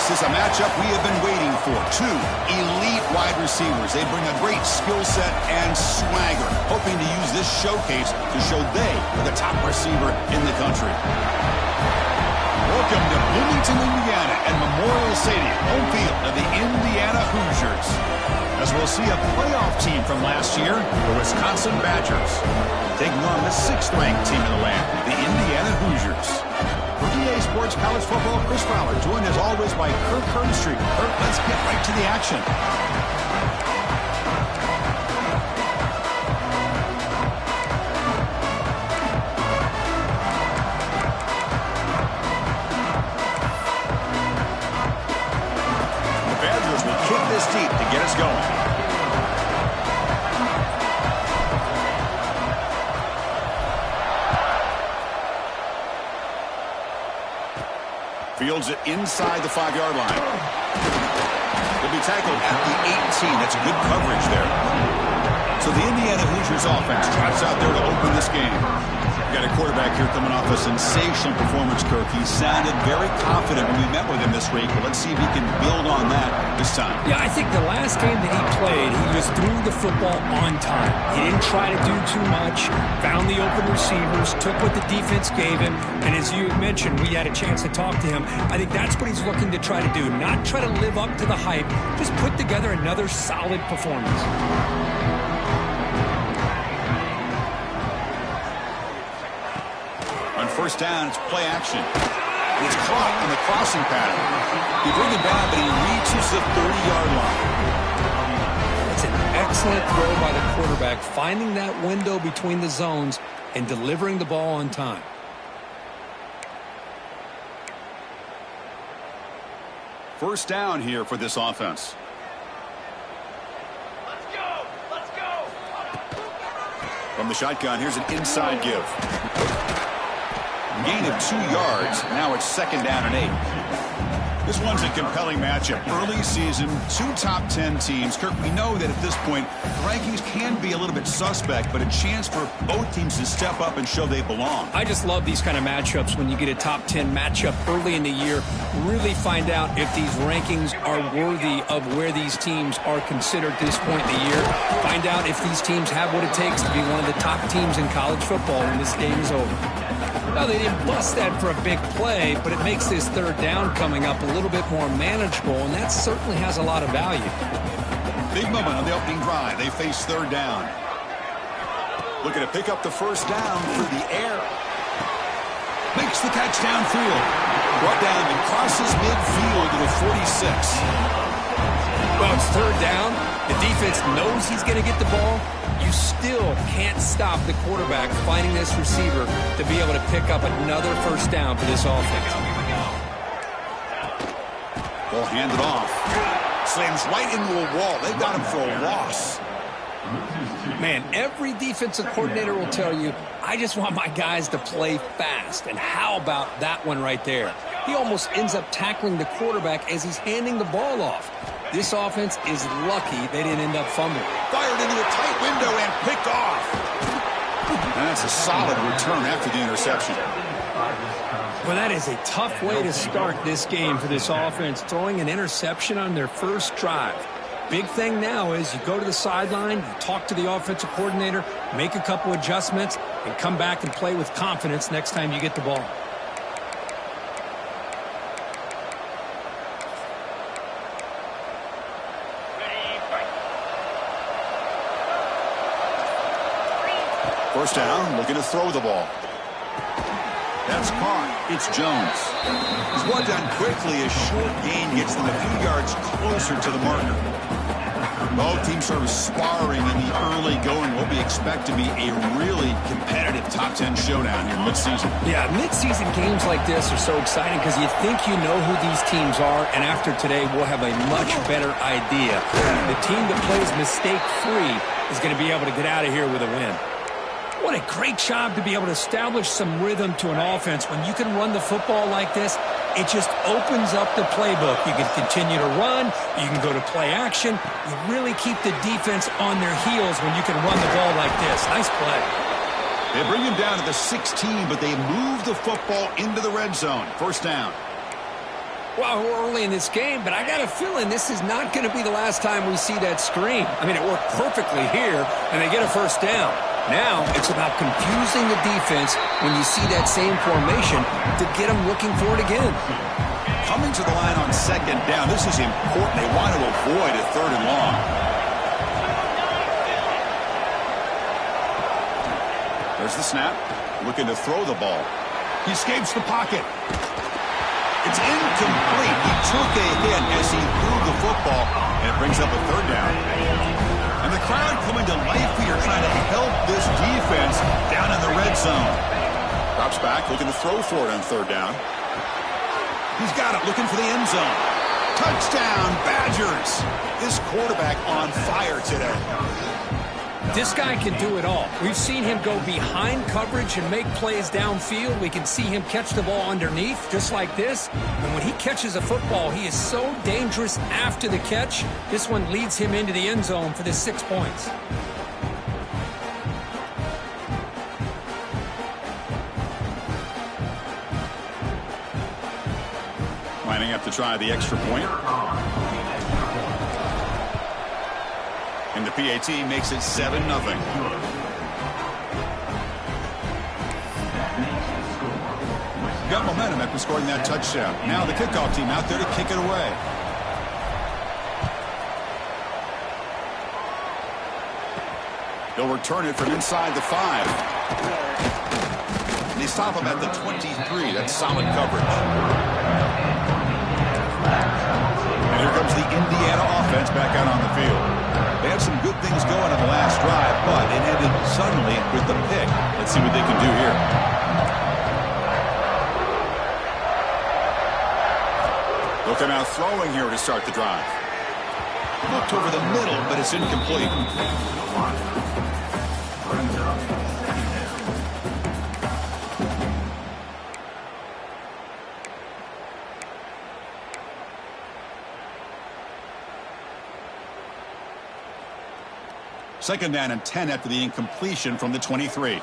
This is a matchup we have been waiting for. Two elite wide receivers. They bring a great skill set and swagger, hoping to use this showcase to show they are the top receiver in the country. Welcome to Bloomington, Indiana, and Memorial Stadium, home field of the Indiana Hoosiers. As we'll see a playoff team from last year, the Wisconsin Badgers, taking on the 6th-ranked team in the land, the Indiana Hoosiers. For EA Sports College Football, Chris Fowler, joined as always by Kirk Herbstreit. Kirk, let's get right to the action. The Badgers will kick this deep to get us going. Fields it inside the 5-yard line. He'll be tackled at the 18. That's good coverage there. So the Indiana Hoosiers offense trots out there to open this game. We've got a quarterback here coming off a sensational performance, Kirk. He sounded very confident when we met with him this week. But let's see if he can build on that this time. Yeah, I think the last game that he played, he just threw the football on time. He didn't try to do too much, found the open receivers, took what the defense gave him, and as you mentioned, we had a chance to talk to him. I think that's what he's looking to try to do, not try to live up to the hype, just put together another solid performance. On first down, it's play action. It's caught in the crossing pattern. He brings it down, but he reaches the 30-yard line. It's an excellent throw by the quarterback, finding that window between the zones and delivering the ball on time. First down here for this offense. Let's go! Let's go! From the shotgun, here's an inside give. Gain of 2 yards. Now it's 2nd down and 8. This one's a compelling matchup. Early season, 2 top 10 teams. Kirk, we know that at this point, the rankings can be a little bit suspect, but a chance for both teams to step up and show they belong. I just love these kind of matchups when you get a top 10 matchup early in the year. Really find out if these rankings are worthy of where these teams are considered at this point in the year. Find out if these teams have what it takes to be one of the top teams in college football when this game is over. Now, they didn't bust that for a big play, but it makes this 3rd down coming up a little bit more manageable, and that certainly has a lot of value. Big moment on the opening drive. They face 3rd down. Looking to pick up the first down through the air. Makes the catch downfield. Brought down and crosses midfield to the 46. Well, it's 3rd down. The defense knows he's going to get the ball. You still can't stop the quarterback finding this receiver to be able to pick up another first down for this offense. Ball handed off. Slams right into a wall. They've got him for a loss. Man, every defensive coordinator will tell you, I just want my guys to play fast. And how about that one right there? He almost ends up tackling the quarterback as he's handing the ball off. This offense is lucky they didn't end up fumbling. Fired into a tight window and picked off. And that's a solid return after the interception. Well, that is a tough way to start this game for this offense, throwing an interception on their first drive. Big thing now is you go to the sideline, you talk to the offensive coordinator, make a couple adjustments, and come back and play with confidence next time you get the ball. First down, looking to throw the ball. That's caught. It's Jones. He's brought down quickly. A short gain gets them a few yards closer to the marker. Both teams sort of sparring in the early going. What we expect to be a really competitive top 10 showdown here mid-season. Yeah, mid-season games like this are so exciting because you think you know who these teams are, and after today we'll have a much better idea. The team that plays mistake-free is going to be able to get out of here with a win. What a great job to be able to establish some rhythm to an offense. When you can run the football like this, it just opens up the playbook. You can continue to run. You can go to play action. You really keep the defense on their heels when you can run the ball like this. Nice play. They bring him down to the 16, but they move the football into the red zone. First down. Well, we're early in this game, but I got a feeling this is not going to be the last time we see that screen. I mean, it worked perfectly here, and they get a first down. Now it's about confusing the defense when you see that same formation to get them looking for it again. Coming to the line on second down, this is important. They want to avoid a third and long. There's the snap, looking to throw the ball. He escapes the pocket. It's incomplete. He took a hit as he threw the football, and it brings up a third down. And the crowd coming to life here, trying to help this defense down in the red zone. Drops back, looking to throw for it on third down. He's got it, looking for the end zone. Touchdown, Badgers. This quarterback on fire today. This guy can do it all. We've seen him go behind coverage and make plays downfield. We can see him catch the ball underneath, just like this. And when he catches a football, he is so dangerous after the catch. This one leads him into the end zone for the 6 points. Lining up to try the extra point. And the PAT makes it 7-0. Got momentum after scoring that touchdown. Now the kickoff team out there to kick it away. They'll return it from inside the 5. And they stop him at the 23. That's solid coverage. And here comes the Indiana offense back out on the field. They had some good things going on the last drive, but it ended suddenly with the pick. Let's see what they can do here. They'll come out throwing here to start the drive. Looked over the middle, but it's incomplete. Second down and 10 after the incompletion from the 23.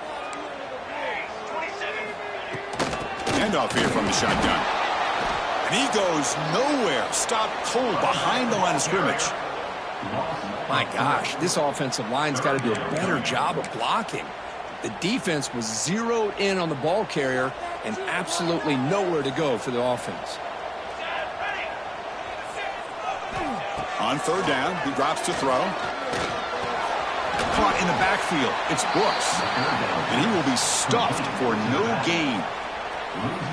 Handoff here from the shotgun. And he goes nowhere. Stopped cold behind the line of scrimmage. My gosh, this offensive line's got to do a better job of blocking. The defense was zeroed in on the ball carrier and absolutely nowhere to go for the offense. On third down, he drops to throw. Caught in the backfield. It's Brooks. And he will be stuffed for no gain.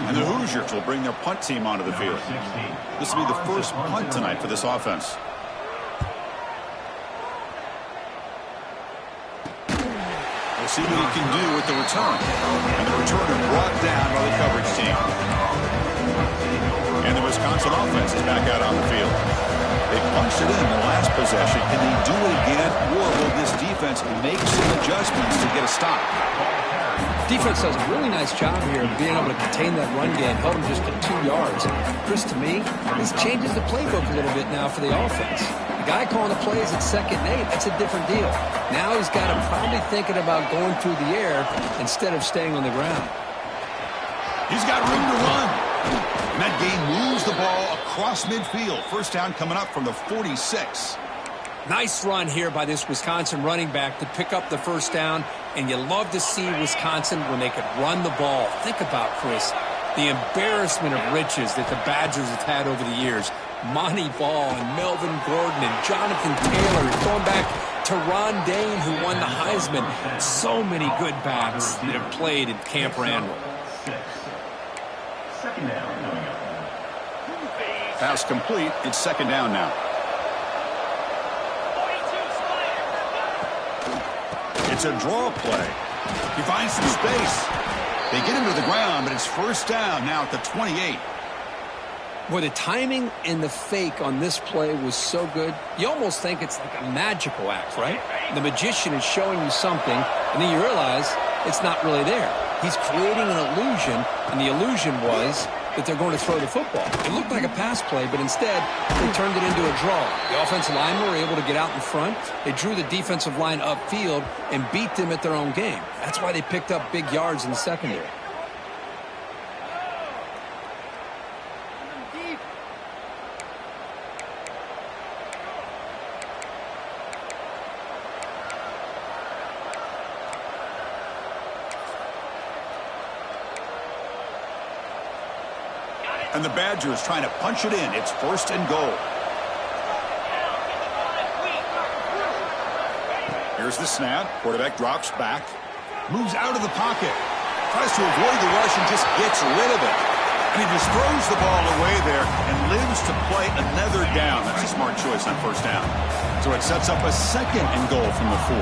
And the Hoosiers will bring their punt team onto the field. This will be the first punt tonight for this offense. We'll see what he can do with the return. And the returner brought down by the coverage team. And the Wisconsin offense is back out on the field. They punched it in the last possession. Can they do it again, or will this defense make some adjustments to get a stop? Defense does a really nice job here of being able to contain that run game, held them just to 2 yards. Chris, to me, this changes the playbook a little bit now for the offense. The guy calling the plays at 2nd and 8, that's a different deal. Now he's got him probably thinking about going through the air instead of staying on the ground. He's got room to run. And that game moves the ball across midfield. First down coming up from the 46. Nice run here by this Wisconsin running back to pick up the first down, and you love to see Wisconsin when they could run the ball. Think about, Chris, the embarrassment of riches that the Badgers have had over the years. Monty Ball and Melvin Gordon and Jonathan Taylor, going back to Ron Dane, who won the Heisman. So many good backs that have played at Camp Randall. Second down. Pass complete. It's second down now. It's a draw play. He finds some space. They get him to the ground, but it's first down now at the 28. Boy, the timing and the fake on this play was so good. You almost think it's like a magical act, right? The magician is showing you something, and then you realize it's not really there. He's creating an illusion, and the illusion was that they're going to throw the football. It looked like a pass play, but instead, they turned it into a draw. The offensive linemen were able to get out in front. They drew the defensive line upfield and beat them at their own game. That's why they picked up big yards in the secondary. And the Badgers trying to punch it in. It's 1st and goal. Here's the snap. Quarterback drops back. Moves out of the pocket. Tries to avoid the rush and just gets rid of it. And he just throws the ball away there and lives to play another down. That's a smart choice on 1st down. So it sets up a 2nd and goal from the 4.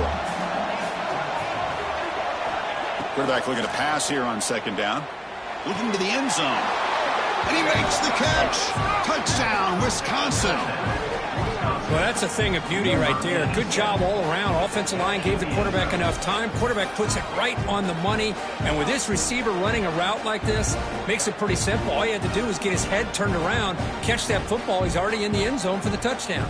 Quarterback looking to pass here on 2nd down. Looking to the end zone. And he makes the catch. Touchdown, Wisconsin. Well, that's a thing of beauty right there. Good job all around. Offensive line gave the quarterback enough time. Quarterback puts it right on the money. And with this receiver running a route like this, makes it pretty simple. All you had to do was get his head turned around, catch that football. He's already in the end zone for the touchdown.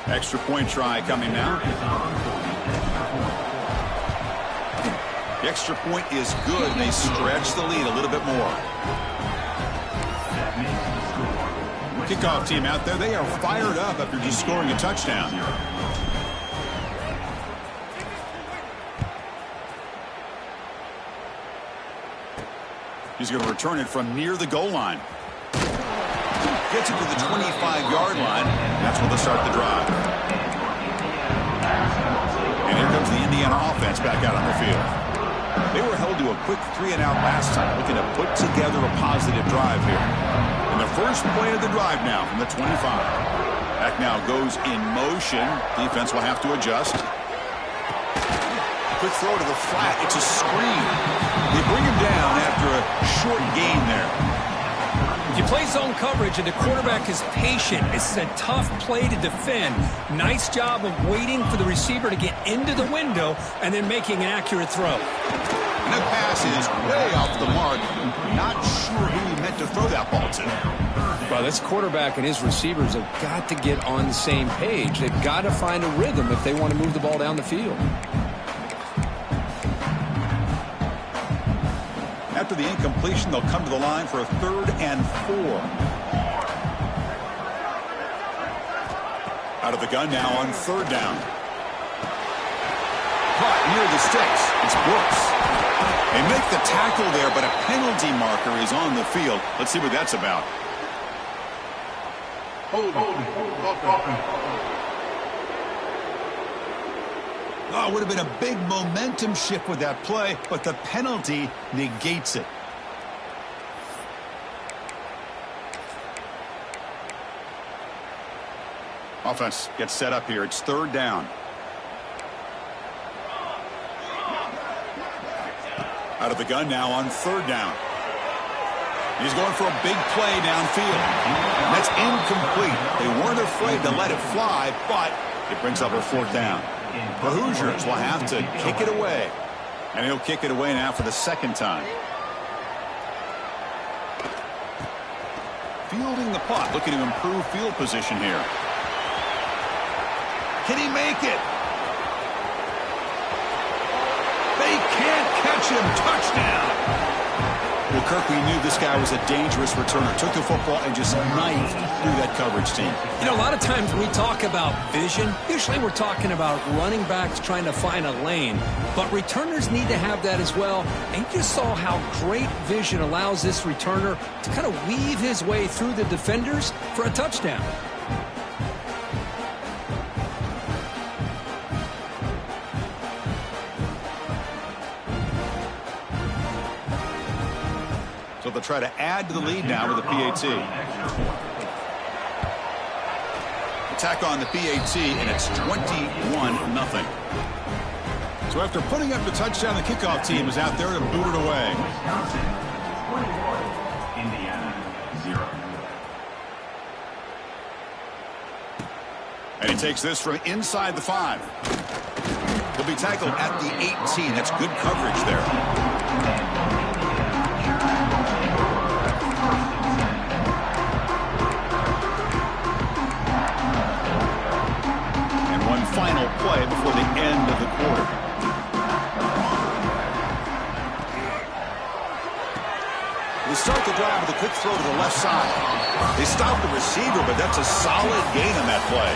Extra point try coming now. The extra point is good. They stretch the lead a little bit more. Kickoff team out there, they are fired up after just scoring a touchdown. He's going to return it from near the goal line. Gets it to the 25-yard line. That's where they'll start the drive. And here comes the Indiana offense back out on the field. They were held to a quick 3-and-out last time, looking to put together a positive drive here. And the first play of the drive now from the 25. Back now goes in motion. Defense will have to adjust. Quick throw to the flat. It's a screen. They bring him down after a short gain there. If you play zone coverage and the quarterback is patient, this is a tough play to defend. Nice job of waiting for the receiver to get into the window and then making an accurate throw. And that pass is way off the mark. Not sure who he meant to throw that ball to. Well, this quarterback and his receivers have got to get on the same page. They've got to find a rhythm if they want to move the ball down the field. After the incompletion, they'll come to the line for a 3rd and 4. Out of the gun now on 3rd down. Caught near the sticks. It's Brooks. They make the tackle there, but a penalty marker is on the field. Let's see what that's about. Oh, it would have been a big momentum shift with that play, but the penalty negates it. Offense gets set up here. It's 3rd down. Out of the gun now on 3rd down. He's going for a big play downfield. That's incomplete. They weren't afraid to let it fly, but it brings up a 4th down. The Hoosiers will have to kick it away. And he'll kick it away now for the 2nd time. Fielding the punt, looking to improve field position here. Can he make it? They can't catch him. Touchdown. Well, Kirk, we knew this guy was a dangerous returner. Took the football and just knifed through that coverage team. You know, a lot of times when we talk about vision, usually we're talking about running backs trying to find a lane. But returners need to have that as well. And you just saw how great vision allows this returner to kind of weave his way through the defenders for a touchdown. So they'll try to add to the lead now with the PAT. Attack on the PAT, and it's 21-0. So after putting up the touchdown, the kickoff team is out there to boot it away. Indiana 0. And he takes this from inside the 5. He'll be tackled at the 18. That's good coverage there. Final play before the end of the quarter. They start the drive with a quick throw to the left side. They stop the receiver, but that's a solid gain on that play.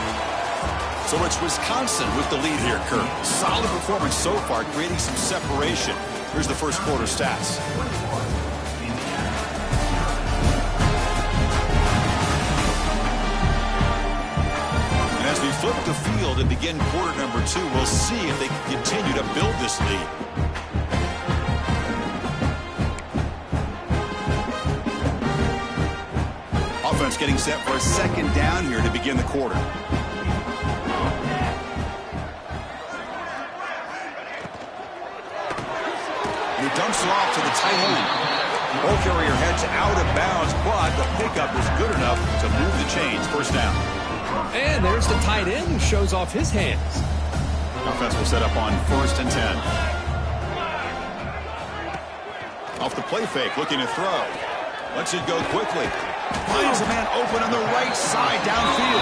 So it's Wisconsin with the lead here, Kirk. Solid performance so far, creating some separation. Here's the first quarter stats. And as we flip the field and begin quarter number 2, we'll see if they can continue to build this lead. Offense getting set for a second down here to begin the quarter. He dumps it off to the tight end. Ball carrier heads out of bounds, but the pickup is good enough to move the chains. First down. And there's the tight end who shows off his hands. Offense will set up on 1st and 10. Off the play fake, looking to throw. Lets it go quickly. Finds a man open on the right side downfield.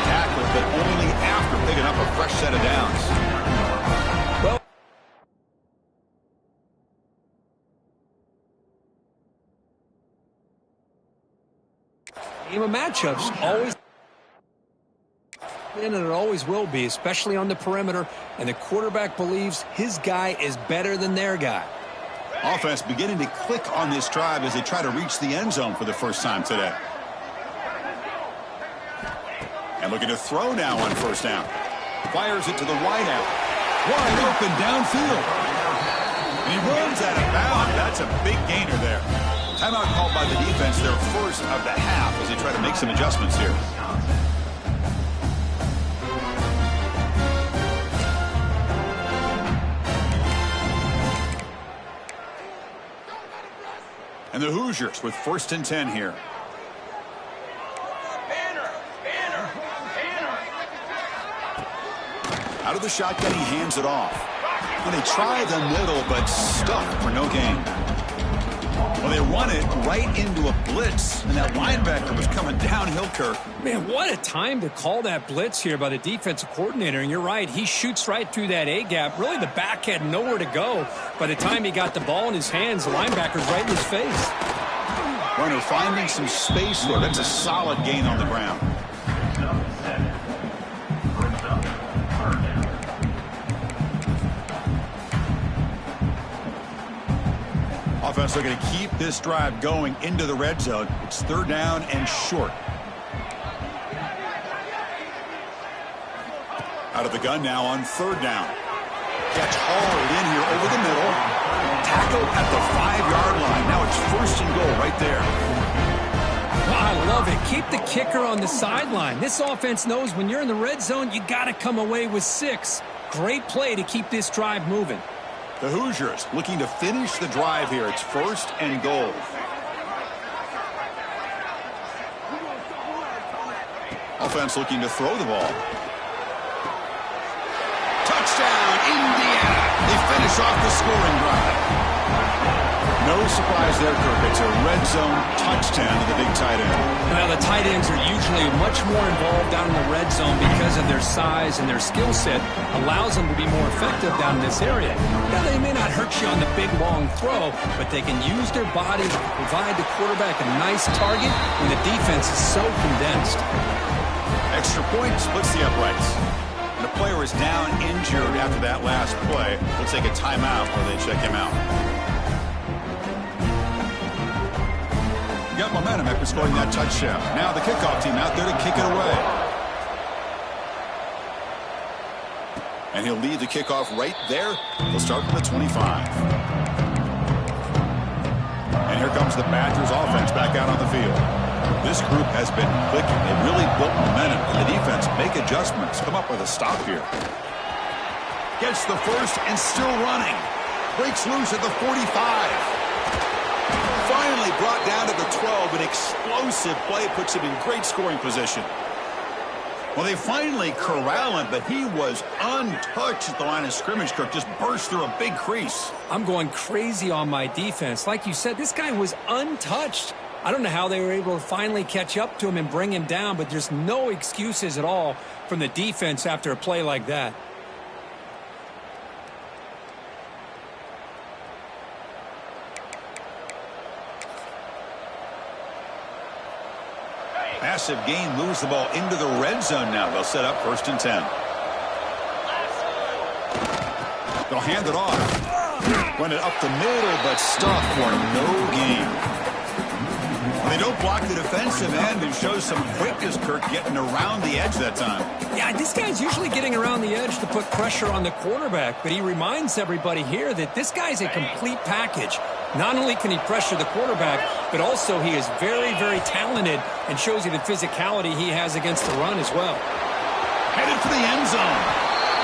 Tackle, but only after picking up a fresh set of downs. Well, game of matchups always, and it always will be, especially on the perimeter, and the quarterback believes his guy is better than their guy. Offense beginning to click on this drive as they try to reach the end zone for the first time today. And looking to throw now on 1st down. Fires it to the wideout. Wide open downfield. And he runs out of bounds. That's a big gainer there. Timeout called by the defense, their first of the half, as they try to make some adjustments here. And the Hoosiers with 1st and 10 here. Out of the shotgun, he hands it off. And they try the middle, but stuck for no gain. Well, they run it right into a blitz, and that linebacker was coming downhill, Kirk. Man, what a time to call that blitz here by the defensive coordinator. And you're right, he shoots right through that A-gap. Really, the back had nowhere to go. By the time he got the ball in his hands, the linebacker's right in his face. Runner finding some space there. That's a solid gain on the ground. Offense looking to keep this drive going into the red zone. It's 3rd down and short. Out of the gun now on 3rd down. Catch hauled in here over the middle. Tackle at the 5-yard line. Now it's 1st and goal right there. Well, I love it. Keep the kicker on the sideline. This offense knows when you're in the red zone, you got to come away with 6. Great play to keep this drive moving. The Hoosiers looking to finish the drive here. It's 1st and goal. Offense looking to throw the ball. Touchdown, Indiana. They finish off the scoring drive. No surprise there, Kirk. It's a red zone touchdown to the big tight end. Well, the tight ends are usually much more involved down in the red zone because of their size and their skill set allows them to be more effective down in this area. Now, they may not hurt you on the big, long throw, but they can use their body to provide the quarterback a nice target when the defense is so condensed. Extra point splits the uprights. And the player is down injured after that last play. We'll take a timeout while they check him out. Got momentum after scoring that touchdown. Now the kickoff team out there to kick it away. And he'll lead the kickoff right there. He'll start from the 25. And here comes the Badgers offense back out on the field. This group has been clicking. They really built momentum. And the defense make adjustments. Come up with a stop here. Gets the first and still running. Breaks loose at the 45. Finally brought down to the 12. An explosive play puts him in great scoring position. Well, they finally corral him, but he was untouched at the line of scrimmage. Kirk just burst through a big crease. I'm going crazy on my defense. Like you said, this guy was untouched. I don't know how they were able to finally catch up to him and bring him down, but there's no excuses at all from the defense after a play like that. Massive gain moves the ball into the red zone now. They'll set up 1st and 10. They'll hand it off. Run it up the middle, but stuffed for no gain. They don't block the defensive end and show some quickness, Kirk, getting around the edge that time. Yeah, this guy's usually getting around the edge to put pressure on the quarterback, but he reminds everybody here that this guy's a complete package. Not only can he pressure the quarterback, but also he is very, very talented and shows you the physicality he has against the run as well. Headed for the end zone.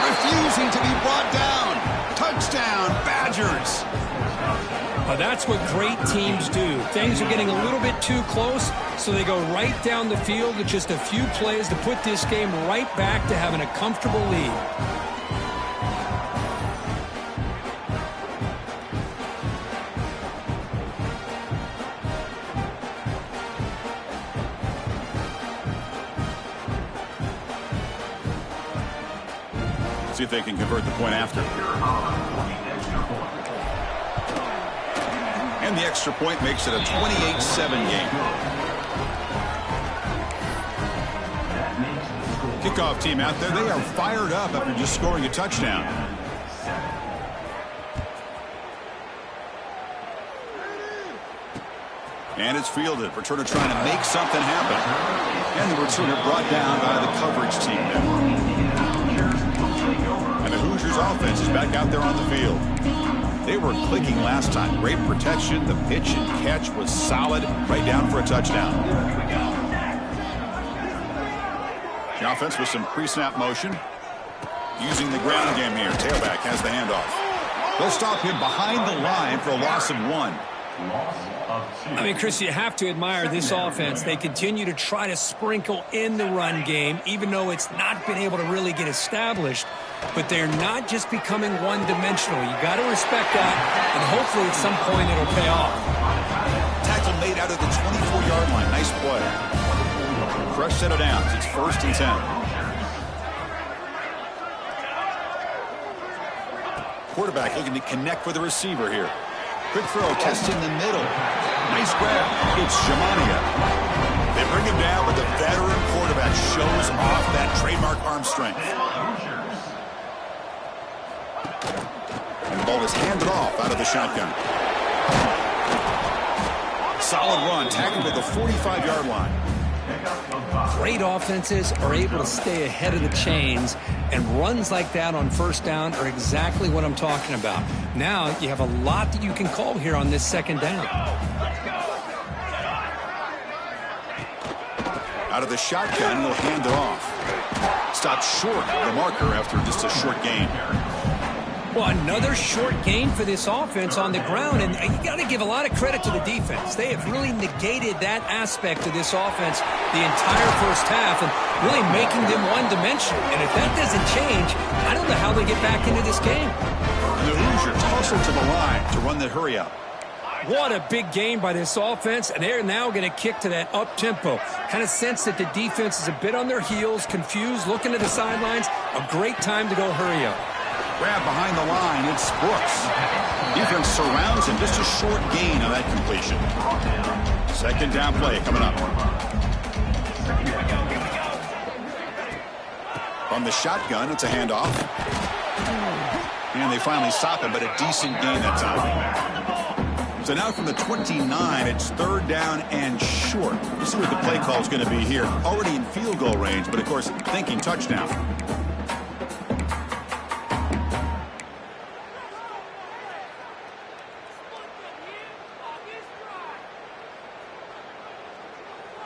Refusing to be brought down. Touchdown, Badgers. That's what great teams do. Things are getting a little bit too close, so they go right down the field with just a few plays to put this game right back to having a comfortable lead. See if they can convert the point after. And the extra point makes it a 28-7 game. Kickoff team out there, they are fired up after just scoring a touchdown. And it's fielded. Returner trying to make something happen. And the returner brought down by the coverage team there. And the Hoosiers offense is back out there on the field. They were clicking last time. Great protection. The pitch and catch was solid. Right down for a touchdown. The offense with some pre-snap motion. Using the ground game here. Tailback has the handoff. They'll stop him behind the line for a loss of 1. I mean, Chris, you have to admire this offense. They continue to try to sprinkle in the run game, even though it's not been able to really get established. But they're not just becoming one-dimensional. You got to respect that, and hopefully at some point it'll pay off. Tackle made out of the 24-yard line. Nice play. Fresh set of downs. It's 1st and 10. Quarterback looking to connect with the receiver here. Quick throw, testing the middle. Nice grab. It's Shamania. They bring him down, but the veteran quarterback shows off that trademark arm strength. And the ball is handed off out of the shotgun. Solid run, tackled at the 45-yard line. Great offenses are able to stay ahead of the chains, and runs like that on 1st down are exactly what I'm talking about. Now you have a lot that you can call here on this 2nd down. Out of the shotgun, he'll hand it off. Stopped short of the marker after just a short gain. Well, another short gain for this offense on the ground, and you got to give a lot of credit to the defense. They have really negated that aspect of this offense the entire 1st half and really making them one-dimensional. And if that doesn't change, I don't know how they get back into this game. And the Hoosiers tussle to the line to run the hurry up. What a big game by this offense, and they're now going to kick to that up-tempo. Kind of sense that the defense is a bit on their heels, confused, looking to the sidelines. A great time to go hurry up. Grab behind the line, it's Brooks. Defense surrounds him, just a short gain on that completion. 2nd down play coming up. From the shotgun, it's a handoff. And they finally stop him, but a decent gain that time. So now from the 29, it's 3rd down and short. We'll see what the play call is going to be here. Already in field goal range, but of course thinking touchdown.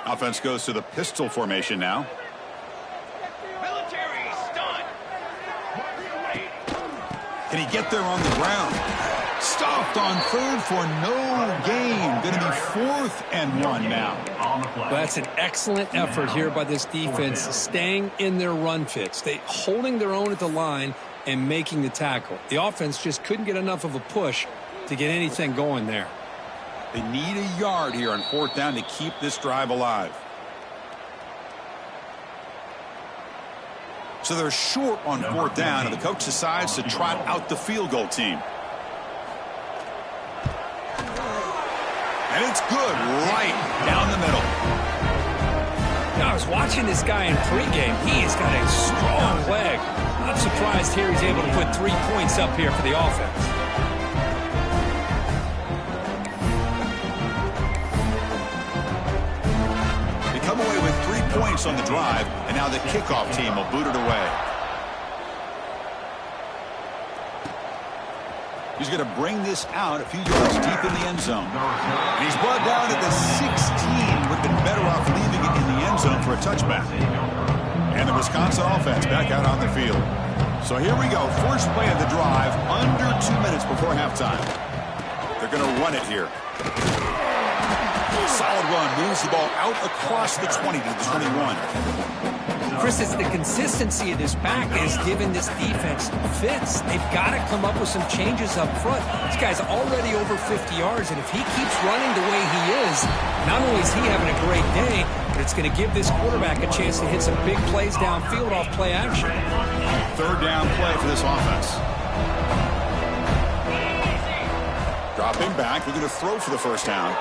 Offense goes to the pistol formation now. Military stunt. Can he get there on the ground? Stopped on 3rd for no gain. Going to be 4th and 1 now. Well, that's an excellent effort here by this defense, staying in their run fits. They holding their own at the line and making the tackle. The offense just couldn't get enough of a push to get anything going there. They need a yard here on 4th down to keep this drive alive. So they're short on 4th down, and the coach decides to trot out the field goal team. And it's good right down the middle. I was watching this guy in pregame. He's got a strong leg. Not surprised here he's able to put 3 points up here for the offense. They come away with 3 points on the drive, and now the kickoff team will boot it away. He's going to bring this out a few yards deep in the end zone. And he's brought down at the 16. Would have been better off leaving it in the end zone for a touchback. And the Wisconsin offense back out on the field. So here we go. First play of the drive, under 2 minutes before halftime. They're going to run it here. Solid run. Moves the ball out across the 20 to the 21. Chris, it's the consistency of this back is giving this defense fits. They've got to come up with some changes up front. This guy's already over 50 yards, and if he keeps running the way he is, not only is he having a great day, but it's going to give this quarterback a chance to hit some big plays downfield off play action. Third down play for this offense. Dropping back, we're going to throw for the first down.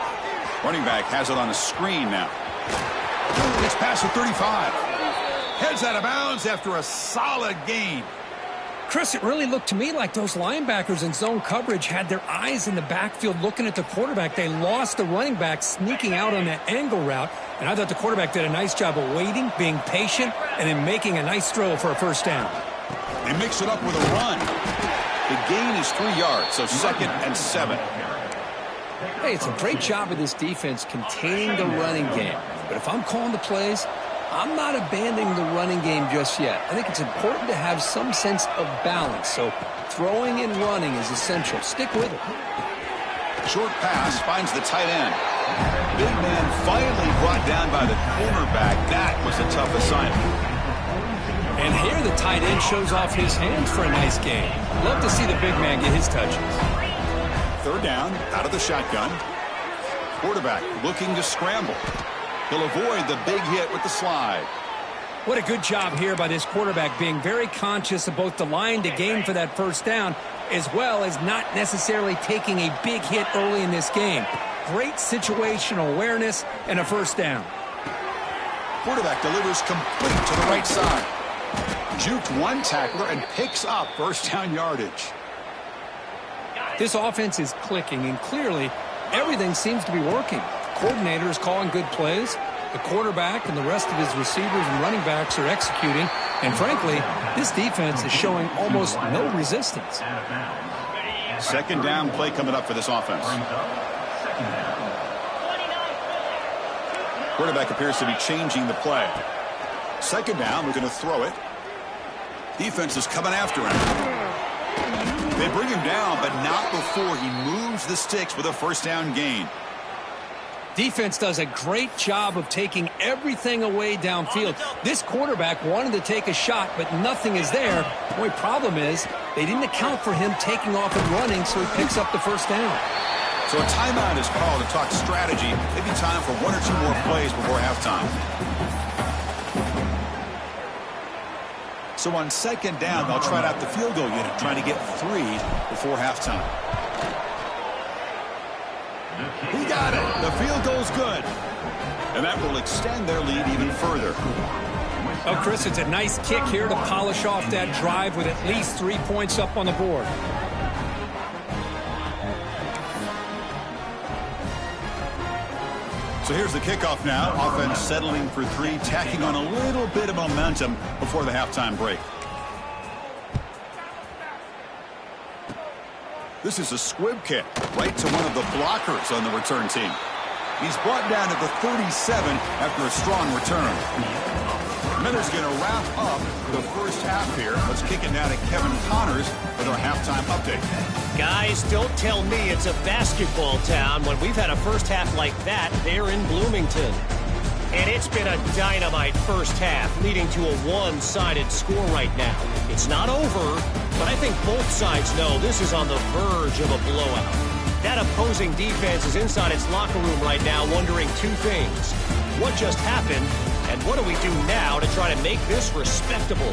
Running back has it on the screen now. It's past the 35. Heads out of bounds after a solid gain. Chris, it really looked to me like those linebackers in zone coverage had their eyes in the backfield looking at the quarterback. They lost the running back sneaking out on that angle route, and I thought the quarterback did a nice job of waiting, being patient, and then making a nice throw for a first down. They mix it up with a run. The gain is 3 yards, so 2nd and 7. Hey, it's a great job of this defense containing the running game. But if I'm calling the plays, I'm not abandoning the running game just yet. I think it's important to have some sense of balance. So throwing and running is essential. Stick with it. Short pass finds the tight end. Big man finally brought down by the cornerback. That was a tough assignment. And here the tight end shows off his hands for a nice game. Love to see the big man get his touches. Third down, out of the shotgun. Quarterback looking to scramble. He'll avoid the big hit with the slide. What a good job here by this quarterback, being very conscious of both the line to gain for that first down, as well as not necessarily taking a big hit early in this game. Great situational awareness and a first down. Quarterback delivers complete to the right side. Juked one tackler and picks up first down yardage. This offense is clicking, and clearly everything seems to be working. Coordinator is calling good plays. The quarterback and the rest of his receivers and running backs are executing. And frankly, this defense is showing almost no resistance. Second down play coming up for this offense. Quarterback appears to be changing the play. Second down, we're going to throw it. Defense is coming after him. They bring him down, but not before he moves the sticks with a first down gain. Defense does a great job of taking everything away downfield. This quarterback wanted to take a shot, but nothing is there. The only problem is they didn't account for him taking off and running, so he picks up the first down. So a timeout is called to talk strategy. Maybe time for 1 or 2 more plays before halftime. So on second down, they'll try out the field goal unit, trying to get 3 before halftime. He got it. The field goal's good. And that will extend their lead even further. Oh, Chris, it's a nice kick here to polish off that drive with at least 3 points up on the board. So here's the kickoff now. Offense settling for 3, tacking on a little bit of momentum before the halftime break. This is a squib kick right to one of the blockers on the return team. He's brought down at the 37 after a strong return. Miller's going to wrap up the first half here. Let's kick it now to Kevin Connors with our halftime update. Guys, don't tell me it's a basketball town when we've had a first half like that there in Bloomington. And it's been a dynamite first half, leading to a one-sided score right now. It's not over, but I think both sides know this is on the verge of a blowout. That opposing defense is inside its locker room right now wondering 2 things. What just happened, and what do we do now to try to make this respectable?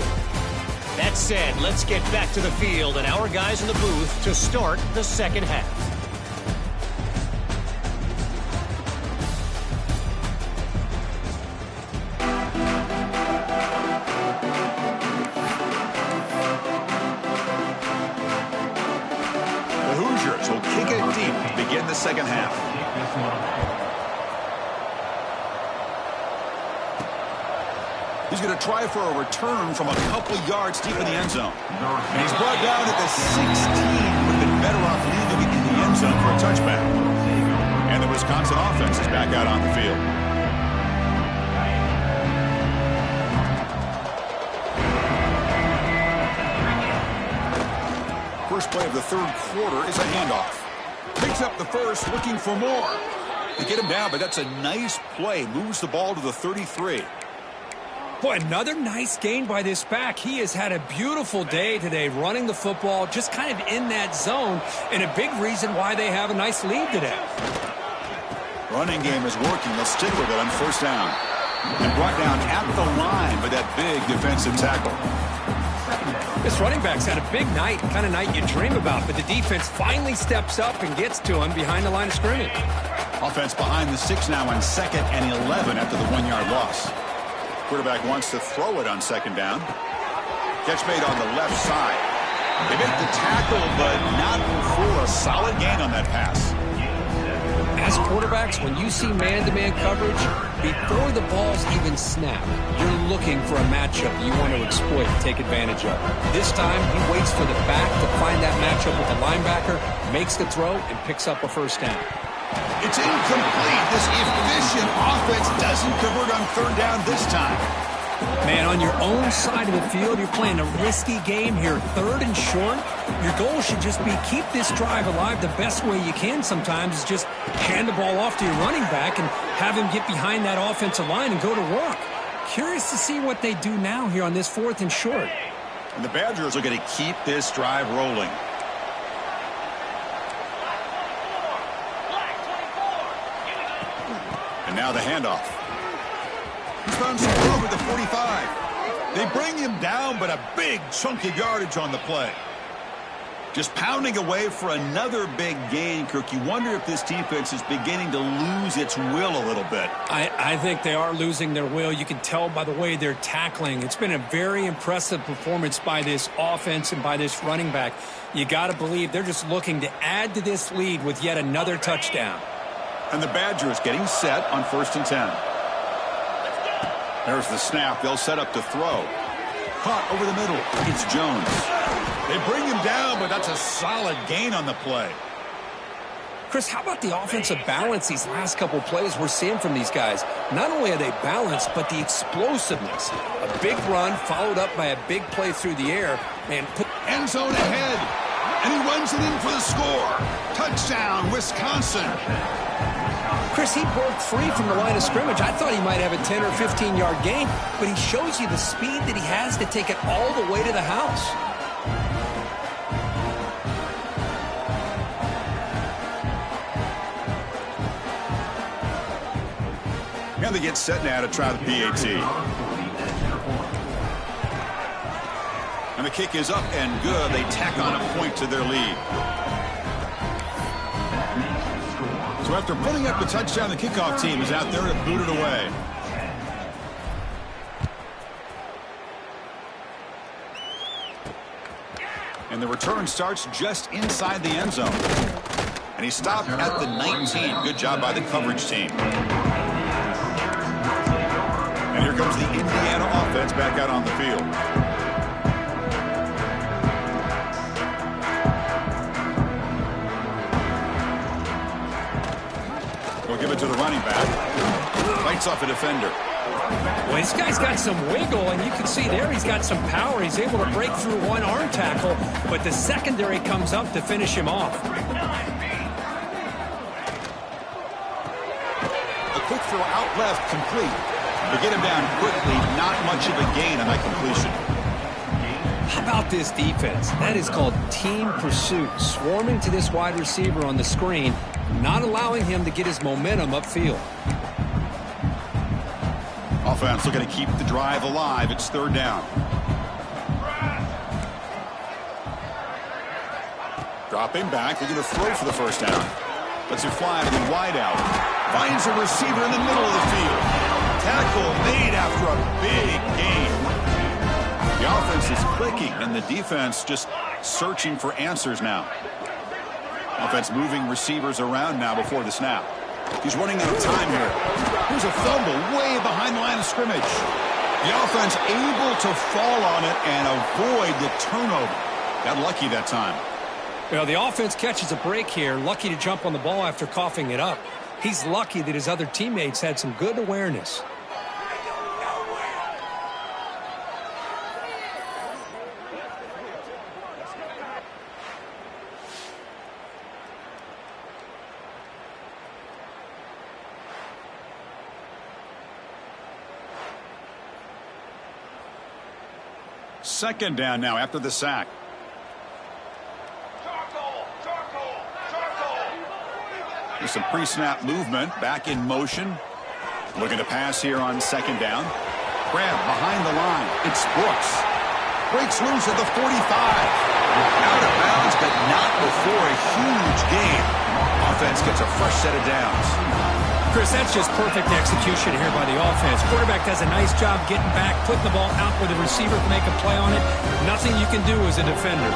That said, let's get back to the field and our guys in the booth to start the second half. Hoosiers will kick it deep to begin the second half. He's going to try for a return from a couple yards deep in the end zone. And he's brought down at the 16. Would have been better off leaving it in the end zone for a touchback. And the Wisconsin offense is back out on the field. First play of the third quarter is a handoff. Picks up the first, looking for more. They get him down, but that's a nice play. Moves the ball to the 33. Boy, another nice gain by this back. He has had a beautiful day today running the football, just kind of in that zone, and a big reason why they have a nice lead today. Running game is working. They'll stick with it on first down. And brought down at the line by that big defensive tackle. This running back's had a big night, kind of night you dream about, but the defense finally steps up and gets to him behind the line of scrimmage. Offense behind the 6 now on 2nd and 11 after the 1-yard loss. Quarterback wants to throw it on second down. Catch made on the left side. They make the tackle, but not for a solid gain on that pass. As quarterbacks, when you see man-to-man coverage, before the ball's even snapped, you're looking for a matchup you want to exploit and take advantage of. This time, he waits for the back to find that matchup with the linebacker, makes the throw, and picks up a first down. It's incomplete. This efficient offense doesn't convert on third down this time. Man, on your own side of the field, you're playing a risky game here. 3rd and short. Your goal should just be keep this drive alive the best way you can sometimes is just hand the ball off to your running back and have him get behind that offensive line and go to work. Curious to see what they do now here on this 4th and short. And the Badgers are going to keep this drive rolling. And now the handoff. He's found some room at the 45. They bring him down, but a big chunk of yardage on the play. Just pounding away for another big gain, Kirk. You wonder if this defense is beginning to lose its will a little bit. I think they are losing their will. You can tell by the way they're tackling. It's been a very impressive performance by this offense and by this running back. You got to believe they're just looking to add to this lead with yet another touchdown. And the Badgers getting set on 1st and 10. There's the snap. They'll set up to throw. Caught over the middle. It's Jones. They bring him down, but that's a solid gain on the play. Chris, how about the offensive balance these last couple plays we're seeing from these guys? Not only are they balanced, but the explosiveness. A big run followed up by a big play through the air. Man, end zone ahead. And he runs it in for the score. Touchdown, Wisconsin. Chris, he broke free from the line of scrimmage. I thought he might have a 10 or 15-yard gain, but he shows you the speed that he has to take it all the way to the house. And they get set now to try the PAT. And the kick is up and good. They tack on a point to their lead. So after putting up the touchdown, the kickoff team is out there to boot it away. And the return starts just inside the end zone. And he stopped at the 19. Good job by the coverage team. And here comes the Indiana offense back out on the field. We'll give it to the running back. Fights off a defender. Well, this guy's got some wiggle, and you can see there he's got some power. He's able to break through one arm tackle, but the secondary comes up to finish him off. A quick throw out left, complete. They get him down quickly, not much of a gain on that completion. How about this defense? That is called team pursuit. Swarming to this wide receiver on the screen, not allowing him to get his momentum upfield. Offense looking to keep the drive alive. It's 3rd down. Dropping back, looking to throw for the first down. Lets it fly to the wide out. Finds a receiver in the middle of the field. Tackle made after a big gain. The offense is clicking, and the defense just searching for answers now. Offense moving receivers around now before the snap. He's running out of time here. Here's a fumble way behind the line of scrimmage. The offense able to fall on it and avoid the turnover. Got lucky that time. Well, the offense catches a break here. Lucky to jump on the ball after coughing it up. He's lucky that his other teammates had some good awareness. Second down now after the sack. There's some pre-snap movement. Back in motion. Looking to pass here on second down. Grab behind the line. It's Brooks. Breaks loose at the 45. Out of bounds, but not before a huge gain. Offense gets a fresh set of downs. Chris, that's just perfect execution here by the offense. Quarterback does a nice job getting back, putting the ball out where the receiver can make a play on it. Nothing you can do as a defender.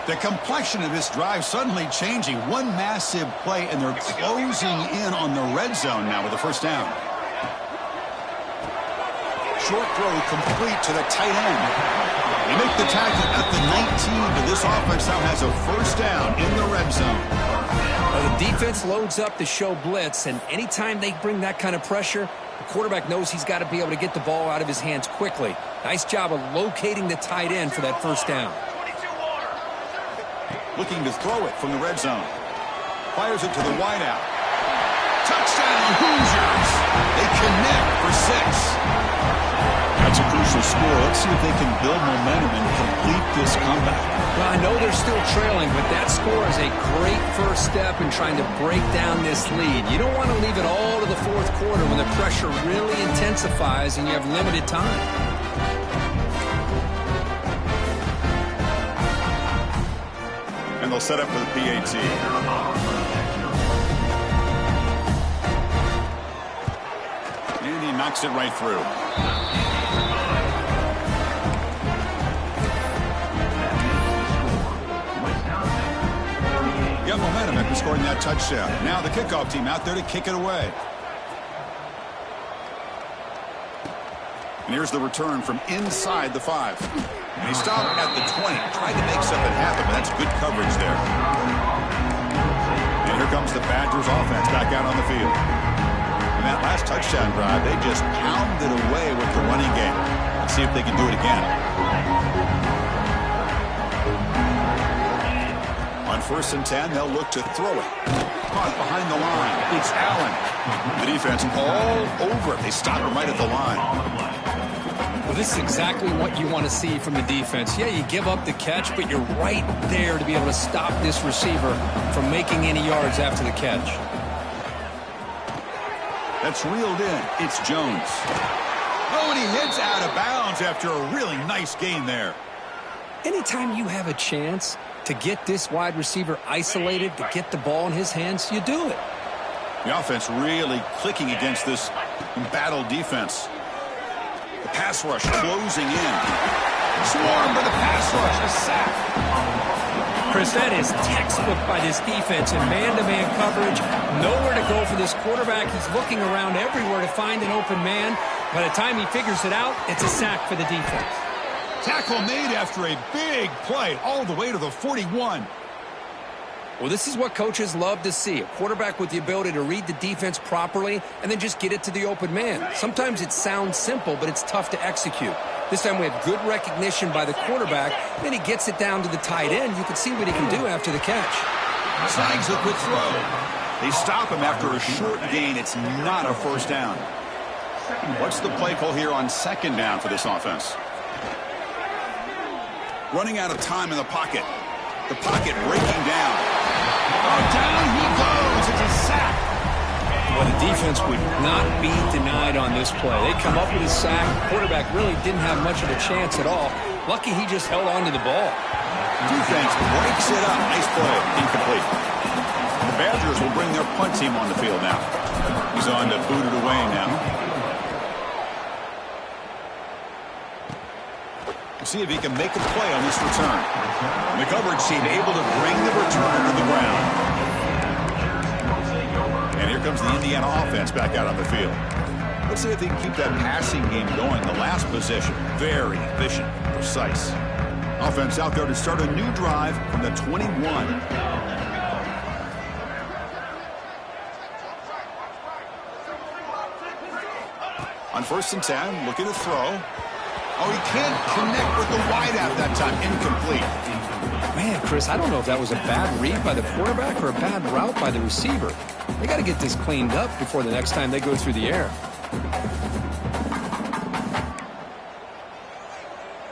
The complexion of this drive suddenly changing. One massive play, and they're closing in on the red zone now with the first down. Short throw complete to the tight end. They make the tackle at the 19, but this offense now has a first down in the red zone. Well, the defense loads up to show blitz, and anytime they bring that kind of pressure, the quarterback knows he's got to be able to get the ball out of his hands quickly. Nice job of locating the tight end for that first down. Looking to throw it from the red zone. Fires it to the wideout. Touchdown, Hoosiers! They connect for 6. That's a crucial score. Let's see if they can build momentum and complete this comeback. Well, I know they're still trailing, but that score is a great first step in trying to break down this lead. You don't want to leave it all to the fourth quarter when the pressure really intensifies and you have limited time. And they'll set up for the PAT. And he knocks it right through. Got momentum after scoring that touchdown. Now the kickoff team out there to kick it away. And here's the return from inside the 5. And he stopped at the 20. Tried to make something happen, but that's good coverage there. And here comes the Badgers offense back out on the field. And that last touchdown drive, they just pounded away with the running game. Let's see if they can do it again. On 1st and 10, they'll look to throw it. Caught behind the line. It's Allen. The defense all over it. They stop him right at the line. Well, this is exactly what you want to see from the defense. Yeah, you give up the catch, but you're right there to be able to stop this receiver from making any yards after the catch. That's reeled in. It's Jones. Oh, and he heads out of bounds after a really nice gain there. Anytime you have a chance to get this wide receiver isolated, to get the ball in his hands, you do it. The offense really clicking against this embattled defense. The pass rush closing in. Swarmed by the pass rush. A sack. Chris, that is textbook by this defense in man-to-man coverage. Nowhere to go for this quarterback. He's looking around everywhere to find an open man. By the time he figures it out, it's a sack for the defense. Tackle made after a big play all the way to the 41. Well, this is what coaches love to see. A quarterback with the ability to read the defense properly and then just get it to the open man. Sometimes it sounds simple, but it's tough to execute. This time we have good recognition by the quarterback. Then he gets it down to the tight end. You can see what he can do after the catch. Snags a quick throw. They stop him after a short gain. It's not a first down. What's the play call here on second down for this offense? Running out of time in the pocket. The pocket breaking down. Oh, down he goes. It's a sack. Well, the defense would not be denied on this play. They come up with a sack. The quarterback really didn't have much of a chance at all. Lucky he just held on to the ball. Defense breaks it up. Nice play. Incomplete. The Badgers will bring their punt team on the field now. He's on to boot it away now. see if he can make a play on this return. The coverage team able to bring the return to the ground. And here comes the Indiana offense back out on the field. Let's see if they can keep that passing game going. The last possession, very efficient, precise. Offense out there to start a new drive from the 21. On 1st and 10, looking to throw. Oh, he can't connect with the wideout that time. Incomplete. Man, Chris, I don't know if that was a bad read by the quarterback or a bad route by the receiver. They got to get this cleaned up before the next time they go through the air.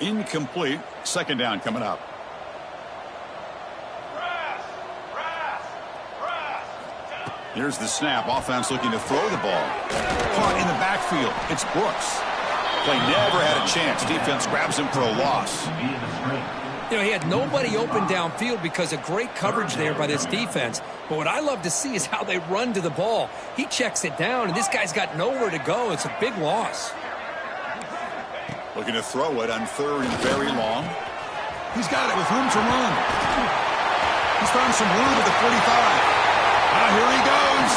Incomplete. 2nd down coming up. Here's the snap. Offense looking to throw the ball. Caught in the backfield. It's Brooks. Play never had a chance. Defense grabs him for a loss. You know, he had nobody open downfield because of great coverage there by this defense. But what I love to see is how they run to the ball. He checks it down, and this guy's got nowhere to go. It's a big loss. Looking to throw it on 3rd and very long. He's got it with room to run. He's found some room at the 45. Here he goes.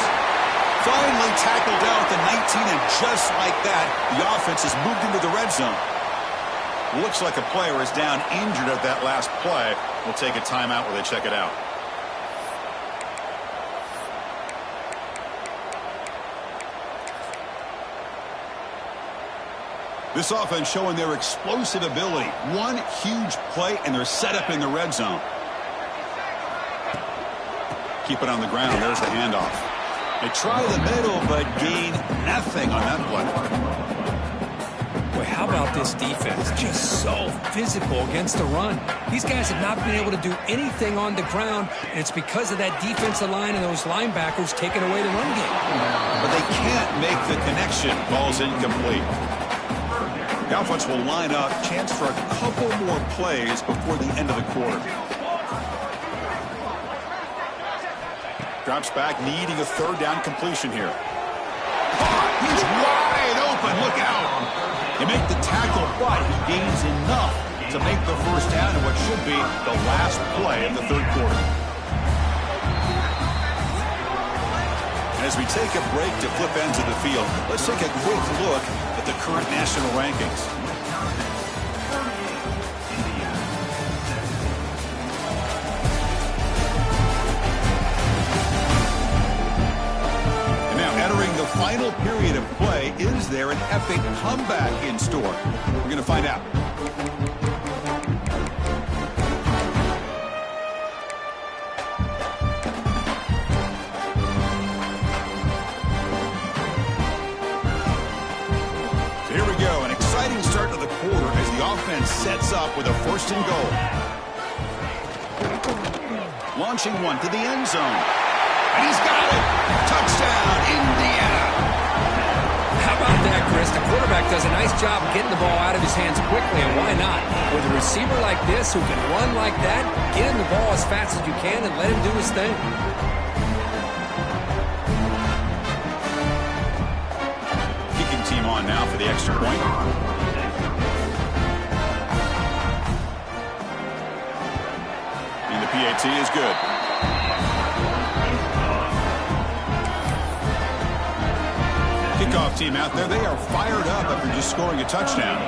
Finally tackled down at the 19, and just like that, the offense has moved into the red zone. Looks like a player is down injured at that last play. We'll take a timeout while they check it out. This offense showing their explosive ability. One huge play, and they're set up in the red zone. Keep it on the ground. There's the handoff. They try the middle, but gain nothing on that play. Boy, how about this defense? Just so physical against the run. These guys have not been able to do anything on the ground, and it's because of that defensive line and those linebackers taking away the run game. But they can't make the connection. Ball's incomplete. The offense will line up. Chance for a couple more plays before the end of the quarter. Drops back, needing a 3rd down completion here. He's wide open. Look out. They make the tackle, but he gains enough to make the 1st down in what should be the last play in the 3rd quarter. And as we take a break to flip ends of the field, let's take a quick look at the current national rankings. The final period of play, is there an epic comeback in store? We're going to find out. So here we go, an exciting start to the quarter as the offense sets up with a 1st and goal. Launching one to the end zone. And he's got it. Touchdown, Indiana. How about that, Chris? The quarterback does a nice job getting the ball out of his hands quickly, and why not? With a receiver like this who can run like that, get him the ball as fast as you can and let him do his thing. Kicking team on now for the extra point. And the PAT is good. Kickoff team out there, they are fired up after just scoring a touchdown.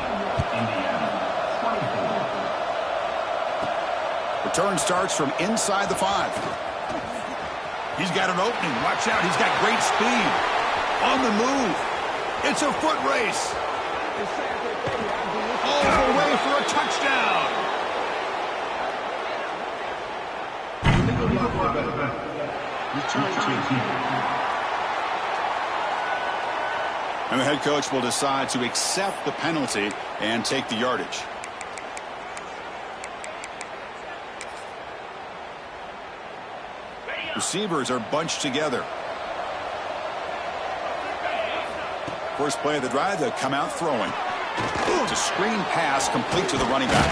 Return starts from inside the 5. He's got an opening. Watch out, he's got great speed. On the move. It's a foot race. All the way for a touchdown. And the head coach will decide to accept the penalty and take the yardage. Receivers are bunched together. First play of the drive, they'll come out throwing. It's a screen pass complete to the running back.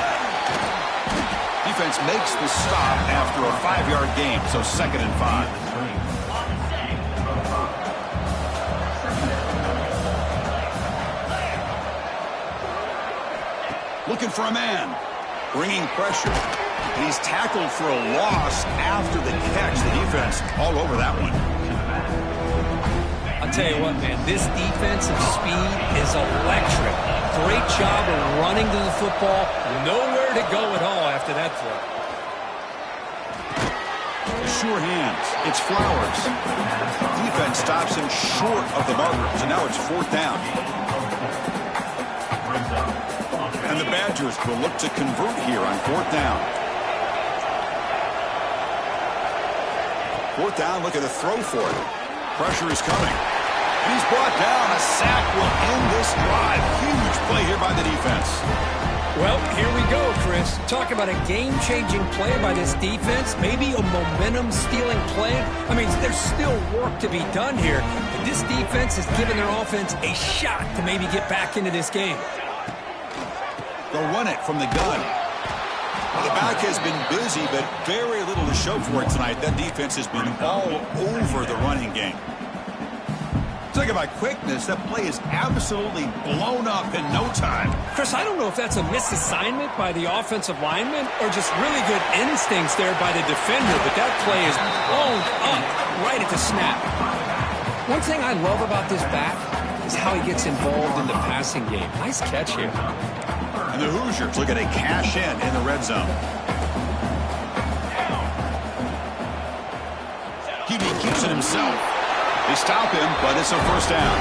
Defense makes the stop after a 5-yard gain, so 2nd and 5. looking for a man. Bringing pressure. And he's tackled for a loss after the catch. The defense all over that one. I'll tell you what, man, this defensive speed is electric. Great job of running to the football. Nowhere to go at all after that throw. Sure hands. It's Flowers. Defense stops him short of the marker. So now it's 4th down. And the Badgers will look to convert here on 4th down. 4th down, look at the throw for it. Pressure is coming. He's brought down. A sack will end this drive. Huge play here by the defense. Well, here we go, Chris. Talk about a game-changing play by this defense. Maybe a momentum-stealing play. I mean, there's still work to be done here. But this defense has given their offense a shot to maybe get back into this game. They'll run it from the gun. Well, the back has been busy, but very little to show for it tonight. That defense has been all over the running game. Talk about quickness. That play is absolutely blown up in no time. Chris, I don't know if that's a misassignment by the offensive lineman or just really good instincts there by the defender, but that play is blown up right at the snap. One thing I love about this back is how he gets involved in the passing game. Nice catch here. And the Hoosiers look at a cash in the red zone. QB keeps it himself. They stop him, but it's a 1st down.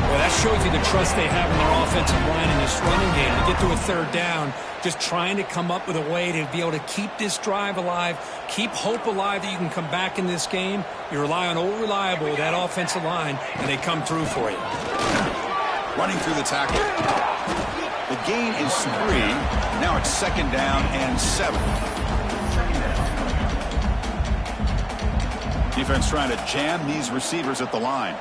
Well, that shows you the trust they have in their offensive line in this running game. To get to a 3rd down, just trying to come up with a way to be able to keep this drive alive, keep hope alive that you can come back in this game. You rely on old reliable, that offensive line, and they come through for you. Running through the tackle. The gain is 3. Now it's 2nd down and 7. Defense trying to jam these receivers at the line.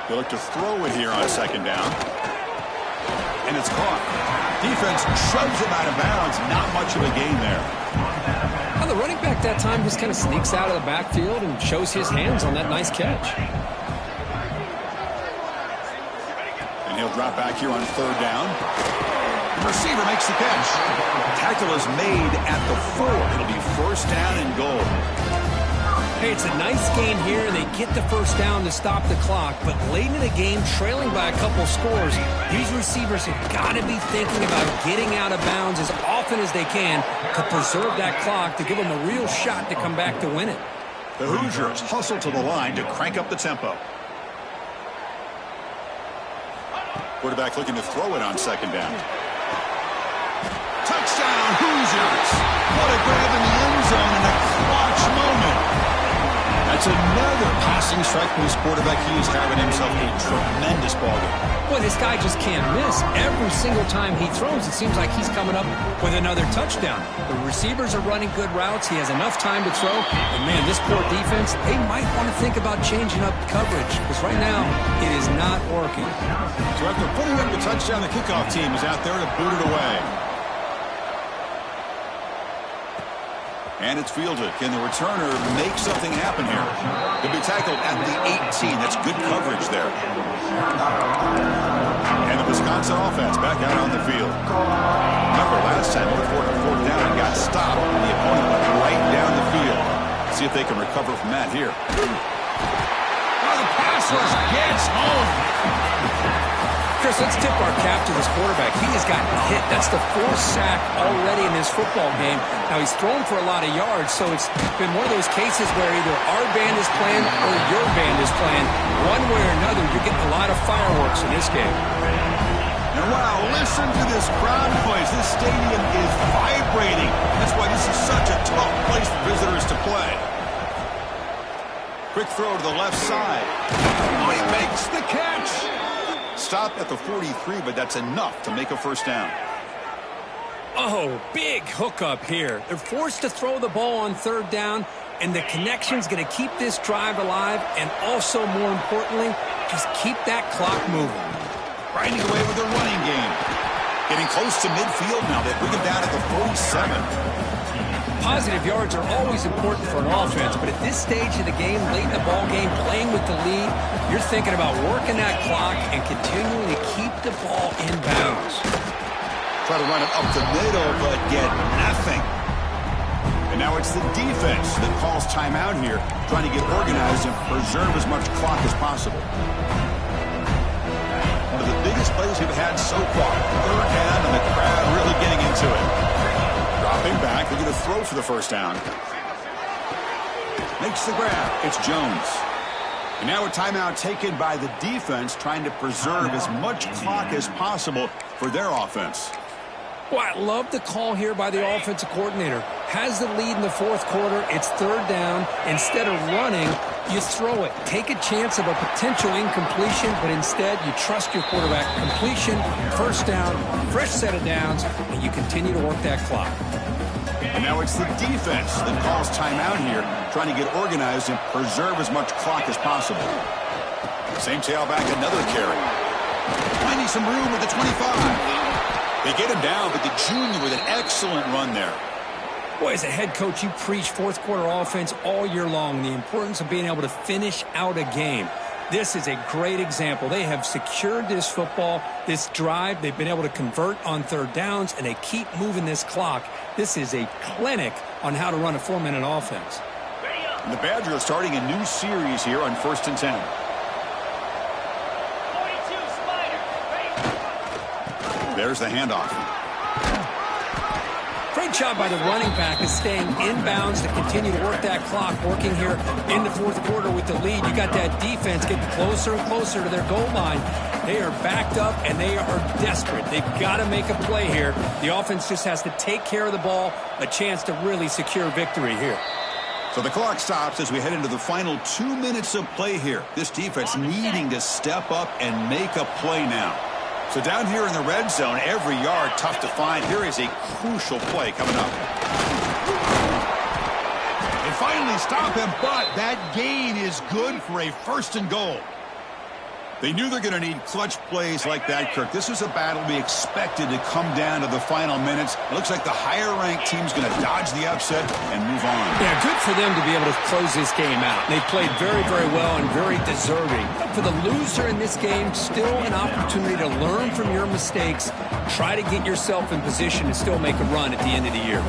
They look to throw it here on 2nd down. And it's caught. Defense shoves him out of bounds. Not much of a gain there. Well, the running back that time just kind of sneaks out of the backfield and shows his hands on that nice catch. And he'll drop back here on 3rd down. The receiver makes the catch. Tackle is made at the 4. It'll be 1st down and goal. Hey, it's a nice game here, and they get the 1st down to stop the clock. But late in the game, trailing by a couple scores, these receivers have got to be thinking about getting out of bounds as often as they can to preserve that clock, to give them a real shot to come back to win it. The Hoosiers hustle to the line to crank up the tempo. Quarterback looking to throw it on 2nd down. Touchdown, Hoosiers! What a grab in the end zone in a clutch moment. That's another passing strike from his quarterback. He is having himself a tremendous ballgame. Boy, this guy just can't miss. Every single time he throws, it seems like he's coming up with another touchdown. The receivers are running good routes. He has enough time to throw. And, man, this poor defense, they might want to think about changing up coverage because right now it is not working. So after putting up the touchdown, the kickoff team is out there to boot it away. And it's fielded. Can the returner make something happen here? He'll be tackled at the 18. That's good coverage there. And the Wisconsin offense back out on the field. Remember, last time they were 4th down and got stopped, and the opponent went right down the field. See if they can recover from that here. Oh, the pass rush gets home. Chris, let's tip our cap to this quarterback. He has gotten hit. That's the 4th sack already in this football game. Now, he's thrown for a lot of yards, so it's been one of those cases where either our band is playing or your band is playing. One way or another, you're getting a lot of fireworks in this game. And wow, listen to this crowd noise. This stadium is vibrating. That's why this is such a tough place for visitors to play. Quick throw to the left side. Oh, he makes the catch. Stop at the 43, but that's enough to make a 1st down. Oh, big hookup here. They're forced to throw the ball on 3rd down, and the connection's going to keep this drive alive, and also, more importantly, just keep that clock moving. Grinding away with the running game. Getting close to midfield now. They bring him down at the 47. Positive yards are always important for an offense, but at this stage of the game, late in the ball game, playing with the lead, you're thinking about working that clock and continuing to keep the ball in bounds. Try to run it up the middle, but get nothing. And now it's the defense that calls timeout here, trying to get organized and preserve as much clock as possible. One of the biggest plays we've had so far. Third down, and the crowd really getting into it. Dropping back, they're going to throw for the first down. Makes the grab. It's Jones. And now a timeout taken by the defense, trying to preserve as much clock as possible for their offense. Well, I love the call here by the offensive coordinator. Has the lead in the fourth quarter. It's third down. Instead of running, you throw it. Take a chance of a potential incompletion, but instead you trust your quarterback. Completion, first down, fresh set of downs, and you continue to work that clock. And now it's the defense that calls timeout here, trying to get organized and preserve as much clock as possible. Same tailback, another carry. Finding some room at the 25. They get him down, but the junior with an excellent run there. Boy, as a head coach, you preach fourth quarter offense all year long, the importance of being able to finish out a game. This is a great example. They have secured this football, this drive. They've been able to convert on third downs, and they keep moving this clock. This is a clinic on how to run a 4-minute offense. And the Badgers are starting a new series here on 1st and 10. There's the handoff. Great job by the running back is staying inbounds to continue to work that clock, working here in the fourth quarter with the lead. You got that defense getting closer and closer to their goal line. They are backed up, and they are desperate. They've got to make a play here. The offense just has to take care of the ball, a chance to really secure victory here. So the clock stops as we head into the final 2 minutes of play here. This defense needing to step up and make a play now. So down here in the red zone, every yard tough to find. Here is a crucial play coming up. They finally stop him, but that gain is good for a 1st and goal. They knew they're going to need clutch plays like that, Kirk. This is a battle we expected to come down to the final minutes. It looks like the higher-ranked team's going to dodge the upset and move on. Yeah, good for them to be able to close this game out. They played very, very well and very deserving. But for the loser in this game, still an opportunity to learn from your mistakes. Try to get yourself in position to still make a run at the end of the year.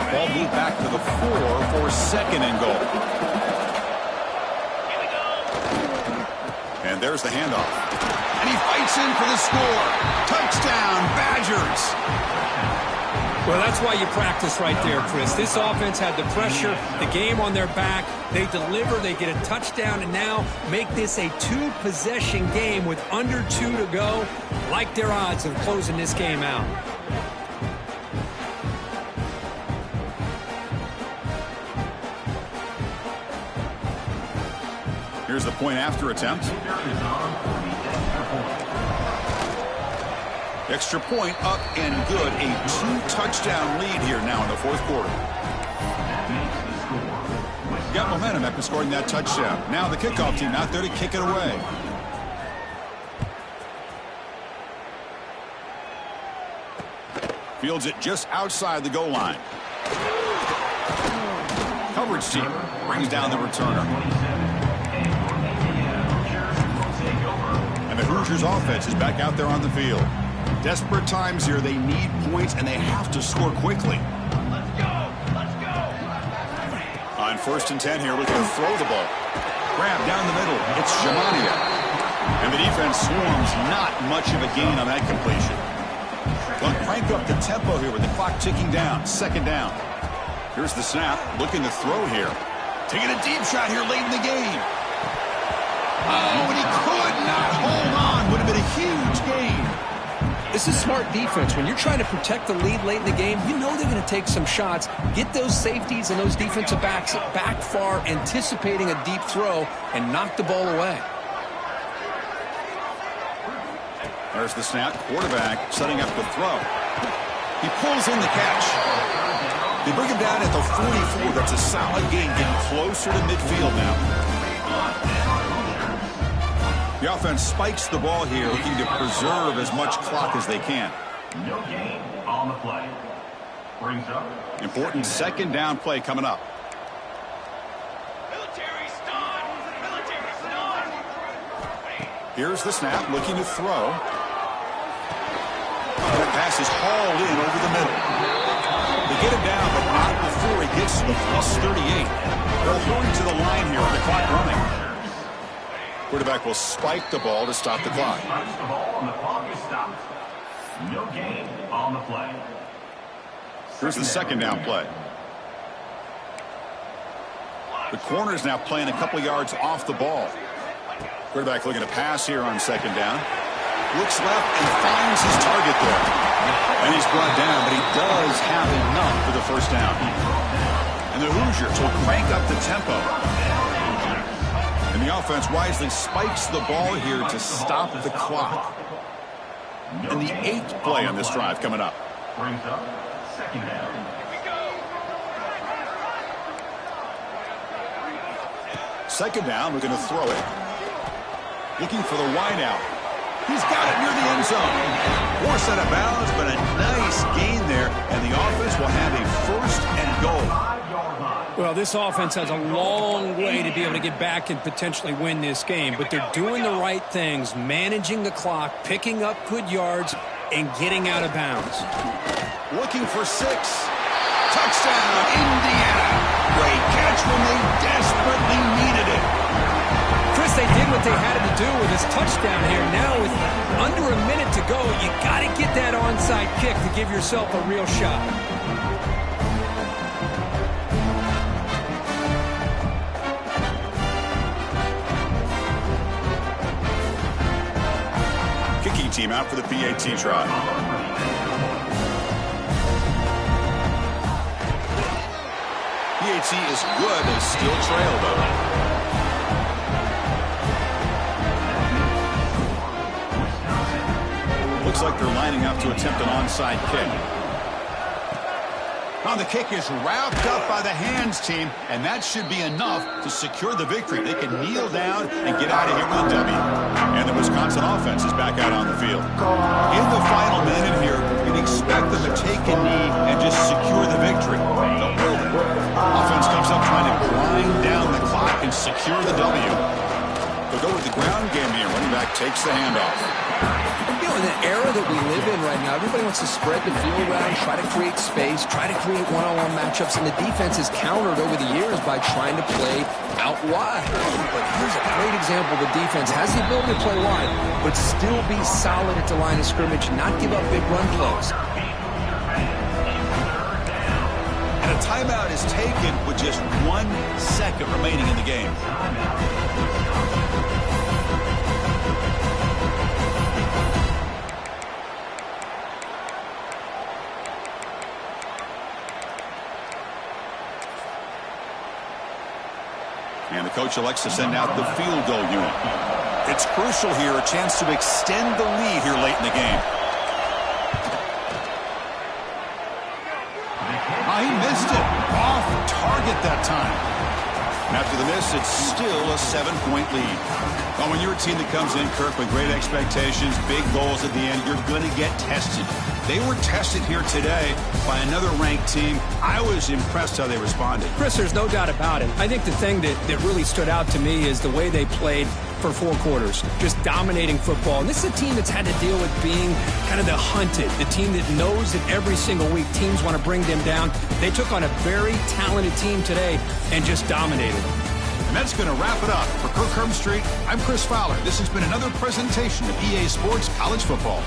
Ball moved back to the 4 for 2nd and goal. And there's the handoff. And he fights in for the score. Touchdown, Badgers. Well, that's why you practice right there, Chris. This offense had the pressure, the game on their back. They deliver, they get a touchdown, and now make this a 2-possession game with under 2 to go. Like their odds of closing this game out. Here's the point after attempt. Extra point up and good. A 2-touchdown lead here now in the fourth quarter. Got momentum after scoring that touchdown. Now the kickoff team out there to kick it away. Fields it just outside the goal line. Coverage team brings down the returner. The Hoosiers offense is back out there on the field. Desperate times here. They need points, and they have to score quickly. Let's go! Let's go! On 1st and 10 here, looking to throw the ball. Grab down the middle. It's Jamania. And the defense swarms. Not much of a gain on that completion. They'll crank up the tempo here with the clock ticking down. 2nd down. Here's the snap. Looking to throw here. Taking a deep shot here late in the game. Oh, and he could not hold on. Would have been a huge gain. This is smart defense. When you're trying to protect the lead late in the game, you know they're going to take some shots. Get those safeties and those defensive backs back far, anticipating a deep throw, and knock the ball away. There's the snap. Quarterback setting up the throw. He pulls in the catch. They bring him down at the 44. That's a solid gain, getting closer to midfield now. The offense spikes the ball here, looking to preserve as much clock as they can. No gain on the play. Brings up. Important second down play coming up. Military stun. Military stun. Here's the snap, looking to throw. And the pass is hauled in over the middle. They get him down, but not before he gets to the +38. They'll hurry to the line here with the clock running. Quarterback will spike the ball to stop the clock. Spikes the ball and the clock is stopped. No gain on the play. Here's the second down play. The corner is now playing a couple yards off the ball. Quarterback looking to pass here on second down. Looks left and finds his target there. And he's brought down, but he does have enough for the first down. And the Hoosiers will crank up the tempo. And the offense wisely spikes the ball here to stop the clock. And the 8th play on this drive coming up. Brings up second down. Second down, we're going to throw it. Looking for the wide out. He's got it near the end zone. Forced out of bounds, but a nice gain there. And the offense will have a first and goal. Well, this offense has a long way to be able to get back and potentially win this game. But they're doing the right things, managing the clock, picking up good yards, and getting out of bounds. Looking for 6. Touchdown, Indiana. Great catch when they desperately needed it. Chris, they did what they had to do with this touchdown here. Now with under a minute to go, you got to get that onside kick to give yourself a real shot. Kicking team out for the PAT try. PAT is good. They still trail, though. Looks like they're lining up to attempt an onside kick. Now the kick is wrapped up by the hands team, and that should be enough to secure the victory. They can kneel down and get out of here with a W. And the Wisconsin offense is back out on the field. In the final minute here, you'd expect them to take a knee and just secure the victory. They'll build it. Offense comes up trying to grind down the clock and secure the W. They'll go with the ground game here. Running back takes the handoff. You know, in the era that we live in right now, everybody wants to spread the field around, try to create space, try to create one-on-one matchups, and the defense is countered over the years by trying to play out wide. But here's a great example. The defense has the ability to play wide, but still be solid at the line of scrimmage, not give up big run plays. And a timeout is taken with just 1 second remaining in the game. And the coach elects to send out the field goal unit. It's crucial here, a chance to extend the lead here late in the game. Oh, he missed it. Off target that time. And after the miss, it's still a 7-point lead. Well, when you're a team that comes in, Kirk, with great expectations, big goals at the end, you're going to get tested. They were tested here today by another ranked team. I was impressed how they responded. Chris, there's no doubt about it. I think the thing that really stood out to me is the way they played for 4 quarters, just dominating football. And this is a team that's had to deal with being kind of the hunted, the team that knows that every single week teams want to bring them down. They took on a very talented team today and just dominated them. And that's going to wrap it up. For Kirk Herbstreit, I'm Chris Fowler. This has been another presentation of EA Sports College Football.